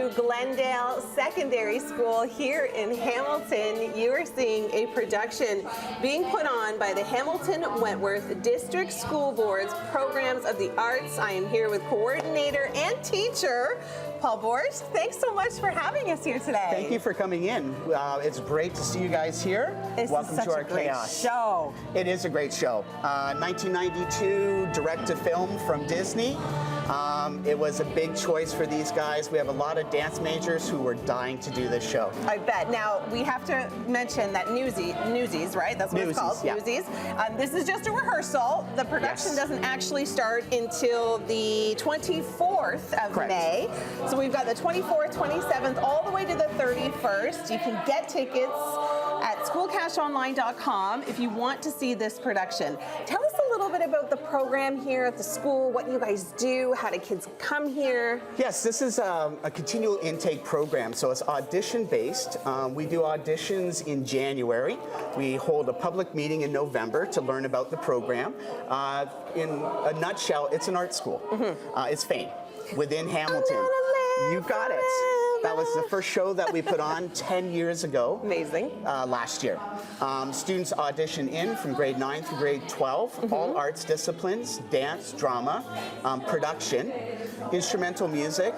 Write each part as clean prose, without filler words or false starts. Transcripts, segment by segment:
to Glendale Secondary School here in Hamilton. You are seeing a production being put on by the Hamilton-Wentworth District School Board's Programs of the Arts. I am here with coordinator and teacher, Paul Borsch. Thanks so much for having us here today. Thank you for coming in. It's great to see you guys here. Welcome to our great chaos show. It is a great show. 1992 direct-to-film from Disney. It was a big choice for these guys. We have a lot of dance majors who were dying to do this show. I bet. Now, we have to mention that Newsies, right? That's what it's called, yeah. Newsies. This is just a rehearsal. The production doesn't actually start until the 24th of Correct. May. So we've got the 24th, 27th, all the way to the 31st. You can get tickets at schoolcashonline.com if you want to see this production. Tell us a little bit about the program here at the school, what you guys do, how do kids come here? Yes, this is a continual intake program, so it's audition-based. We do auditions in January. We hold a public meeting in November to learn about the program. In a nutshell, it's an art school. It's Fame within Hamilton. You got it. That was the first show that we put on 10 years ago. Amazing. Last year. Students audition in from grade 9 through grade 12, all arts disciplines, dance, drama, production, instrumental music.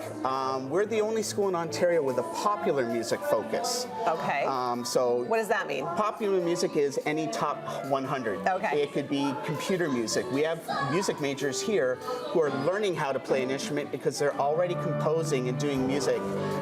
We're the only school in Ontario with a popular music focus. Okay. So what does that mean? Popular music is any top 100. Okay. It could be computer music. We have music majors here who are learning how to play an instrument because they're already composing and doing music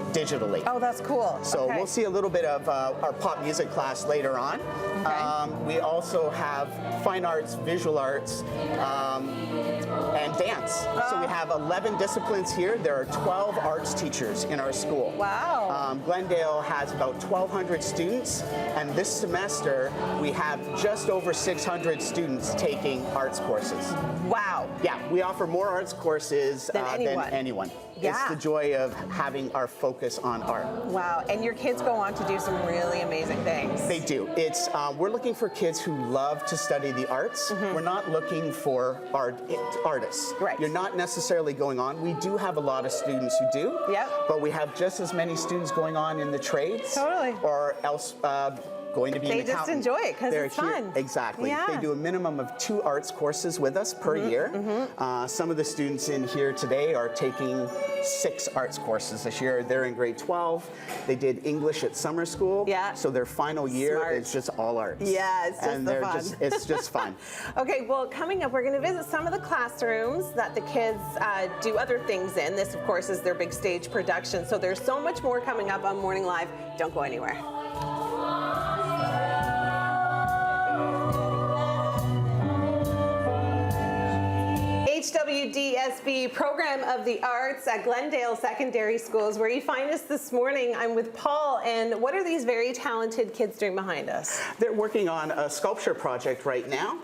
digitally. Oh, that's cool. So we'll see a little bit of our pop music class later on. Okay. We also have fine arts, visual arts, and dance. So we have 11 disciplines here. There are 12 arts teachers in our school. Wow. Glendale has about 1,200 students, and this semester we have just over 600 students taking arts courses. Wow. Yeah, we offer more arts courses than anyone. Yeah. It's the joy of having our focus on art. Wow, and your kids go on to do some really amazing things. They do. It's we're looking for kids who love to study the arts. We're not looking for artists. Right. You're not necessarily going on. We do have a lot of students who do. Yep. But we have just as many students going on in the trades. Totally. Or else going to be an accountant. They just enjoy it because it's fun. Exactly. Yeah. They do a minimum of 2 arts courses with us per year. Some of the students in here today are taking 6 arts courses this year. They're in grade 12. They did English at summer school. Yeah. So their final year is just all arts. Yeah, it's just it's just fun. Okay, well, coming up, we're going to visit some of the classrooms that the kids do other things in. This, of course, is their big stage production. So there's so much more coming up on Morning Live. Don't go anywhere. HWDSB Program of the Arts at Glendale Secondary School is where you find us this morning. I'm with Paul, and what are these very talented kids doing behind us? They're working on a sculpture project right now,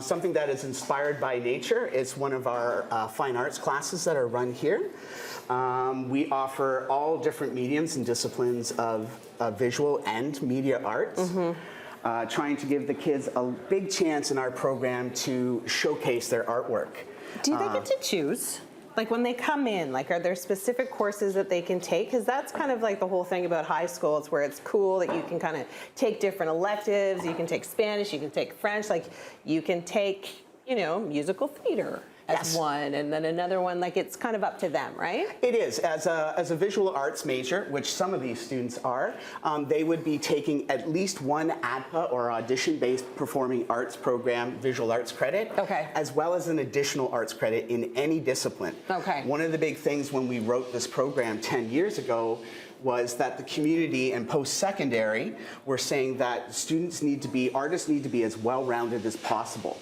something that is inspired by nature. It's one of our fine arts classes that are run here. We offer all different mediums and disciplines of visual and media arts. Trying to give the kids a big chance in our program to showcase their artwork. Do they get to choose? Like when they come in, like are there specific courses that they can take? Because that's kind of like the whole thing about high school. It's where it's cool that you can kind of take different electives. You can take Spanish, you can take French, like you can take, you know, musical theater as one, and then another one, like it's kind of up to them, right? It is. As a visual arts major, which some of these students are, they would be taking at least one ADPA or audition-based performing arts program visual arts credit, as well as an additional arts credit in any discipline. One of the big things when we wrote this program 10 years ago was that the community and post-secondary were saying that artists need to be as well-rounded as possible.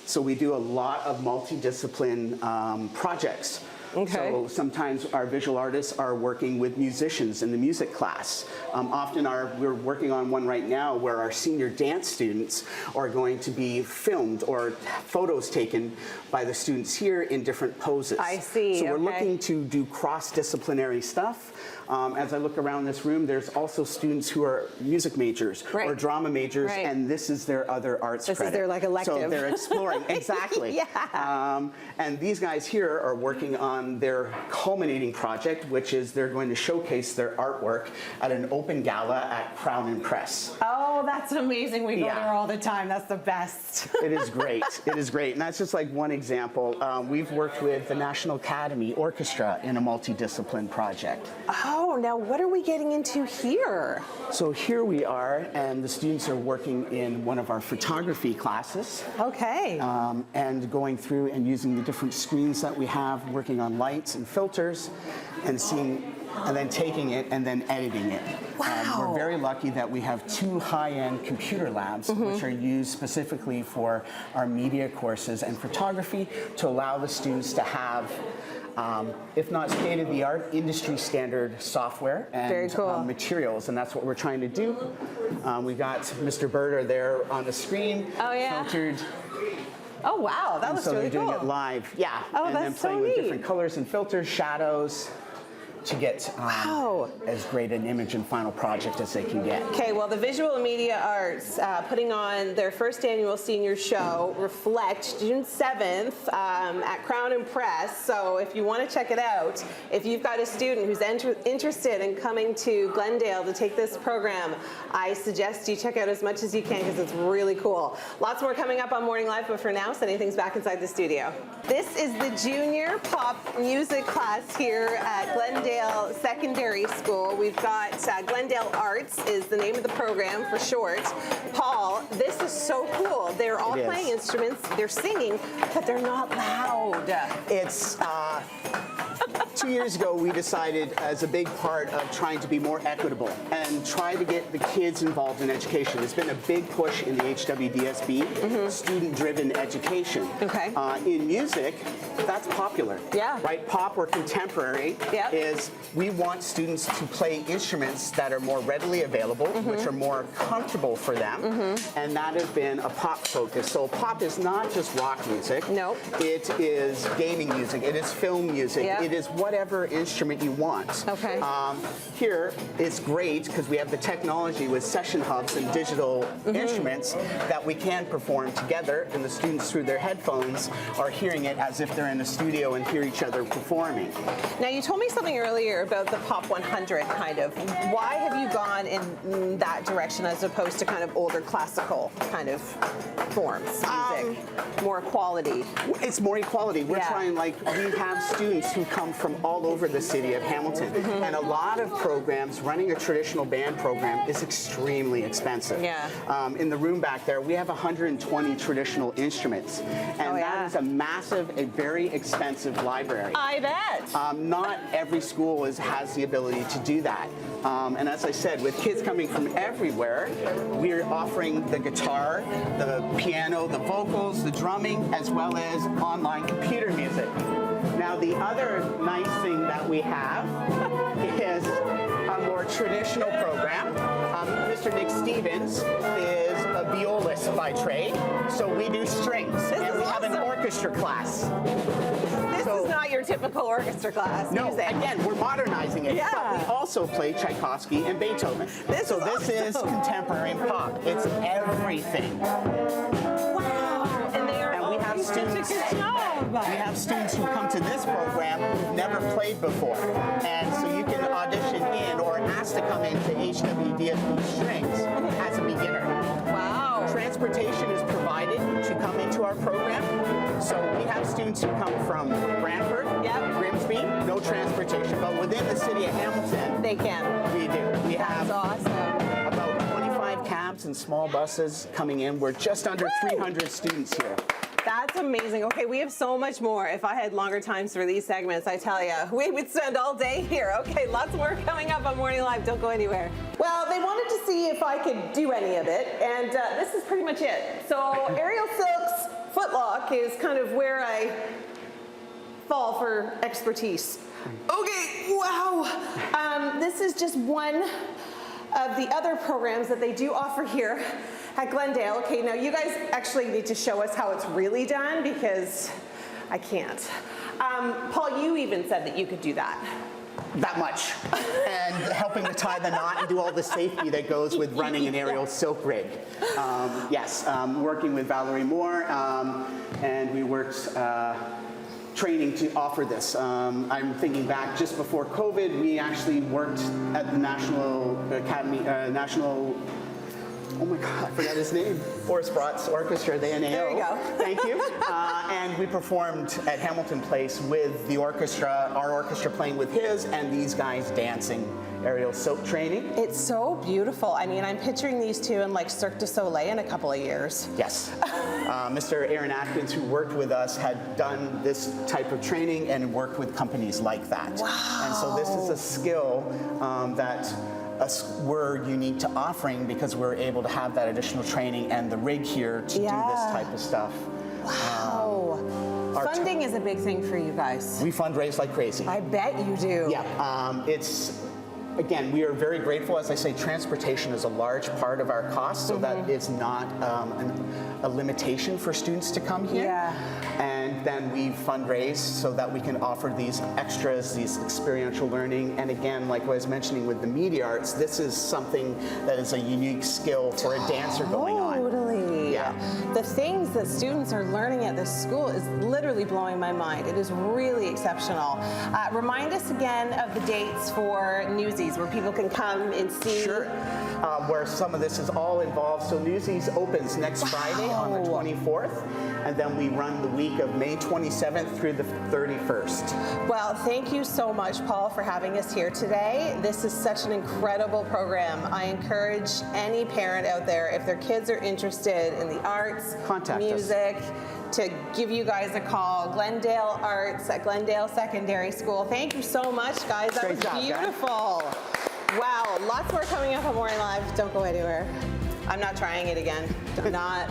So we do a lot of multidiscipline projects. So sometimes our visual artists are working with musicians in the music class. Often we're working on one right now where our senior dance students are going to be filmed or photos taken by the students here in different poses. I see. So we're looking to do cross-disciplinary stuff. As I look around this room, there's also students who are music majors or drama majors, and this is their other arts credit. This is their like elective. So they're exploring, exactly. And these guys here are working on on their culminating project, which is they're going to showcase their artwork at an open gala at Crown and Press. Oh, that's amazing. We go there all the time. That's the best. It is great. It is great. And that's just like one example. We've worked with the National Academy Orchestra in a multidiscipline project. Oh, now what are we getting into here? So here we are, and the students are working in one of our photography classes. Okay. And going through and using the different screens that we have, working on lights and filters, and seeing, and then taking it and then editing it. Wow. We're very lucky that we have 2 high-end computer labs, which are used specifically for our media courses and photography to allow the students to have, if not state-of-the-art, industry-standard software and materials, and that's what we're trying to do. We've got Mr. Birder there on the screen, filtered. Oh, wow, that was really cool. So they're doing it live, Oh, and then that's so playing with neat. different colors and filters, shadows, to get as great an image and final project as they can get. Okay, well, the Visual and Media Arts putting on their first annual senior show, Reflect, June 7th at Crown and Press. So if you want to check it out, if you've got a student who's interested in coming to Glendale to take this program, I suggest you check out as much as you can because it's really cool. Lots more coming up on Morning Live, but for now, sending things back inside the studio. This is the junior pop music class here at Glendale Secondary School. We've got Glendale Arts is the name of the program for short. Paul, this is so cool. They're all playing instruments, they're singing, but they're not loud. It's 2 years ago, we decided as a big part of trying to be more equitable and try to get the kids involved in education. There's been a big push in the HWDSB, student-driven education. In music, that's popular. Right? Pop or contemporary is we want students to play instruments that are more readily available, which are more comfortable for them, and that has been a pop focus. So pop is not just rock music. Nope. It is gaming music. It is film music. It is whatever instrument you want. Here, it's great because we have the technology with session hubs and digital instruments that we can perform together, and the students through their headphones are hearing it as if they're in the studio and hear each other performing. Now, you told me something earlier about the Pop 100 kind of. Why have you gone in that direction as opposed to kind of older classical kind of forms, music, more equality? It's more equality. We're trying, like, we have students who come from all over the city of Hamilton, and a lot of programs, running a traditional band program is extremely expensive. In the room back there, we have 120 traditional instruments, and that is a massive, a very expensive library. I bet. Not every school has the ability to do that. And as I said, with kids coming from everywhere, we're offering the guitar, the piano, the vocals, the drumming, as well as online computer music. Now, the other nice thing that we have is a more traditional program. Mr. Nick Stevens is a violist by trade, so we do strings, and we have an orchestra class. This is not your typical orchestra class music. Again, we're modernizing it, but we also play Tchaikovsky and Beethoven. This is contemporary pop. It's everything. Wow, and they are we have students. We have students who come to this program who've never played before, and so you can audition in or ask to come into HWDSB Strings as a beginner. Wow. Transportation is provided to come into our program, so we have students who come from Brantford, Grimsby, no transportation, but within the city of Hamilton, they can. We do. We have about 25 cabs and small buses coming in. We're just under 300 students here. That's amazing. Okay, we have so much more. If I had longer times for these segments, I tell you, we would spend all day here. Okay, lots more coming up on Morning Live. Don't go anywhere. Well, they wanted to see if I could do any of it, and this is pretty much it. So Aerial Silk's footlock is kind of where I fall for expertise. Okay, wow. This is just one of the other programs that they do offer here at Glendale. Okay, now you guys actually need to show us how it's really done because I can't. Paul, you even said that you could do that. That much. And helping to tie the knot and do all the safety that goes with running an aerial silk rig. Working with Valerie Moore, and we worked training to offer this. I'm thinking back just before COVID, we actually worked at the National Academy, oh my God, I forgot his name. Forrest Brott's Orchestra, the NAO. There you go. Thank you. And we performed at Hamilton Place with the orchestra, our orchestra playing with his, and these guys dancing aerial silk training. It's so beautiful. I mean, I'm picturing these two in like Cirque du Soleil in a couple of years. Yes. Mr. Aaron Atkins, who worked with us, had done this type of training and worked with companies like that. Wow. And so this is a skill that we're unique to offering because we're able to have that additional training and the rig here to do this type of stuff. Wow. Funding is a big thing for you guys. We fundraise like crazy. I bet you do. Yeah. Again, we are very grateful. As I say, transportation is a large part of our cost, so that it's not a limitation for students to come here. Yeah. And then we fundraise so that we can offer these extras, these experiential learning. And again, like I was mentioning with the media arts, this is something that is a unique skill for a dancer going on. Totally. Yeah. The things that students are learning at this school is literally blowing my mind. It is really exceptional. Remind us again of the dates for Newsies, where people can come and see. Sure. Where some of this is all involved. So Newsies opens next Friday on the 24th, and then we run the week of May 27th through the 31st. Well, thank you so much, Paul, for having us here today. This is such an incredible program. I encourage any parent out there, if their kids are interested in the arts, Contact music, to give you guys a call. Glendale Arts at Glendale Secondary School. Thank you so much, guys. That Great was job, beautiful. Wow, lots more coming up on Morning Live. Don't go anywhere. I'm not trying it again. I'm not.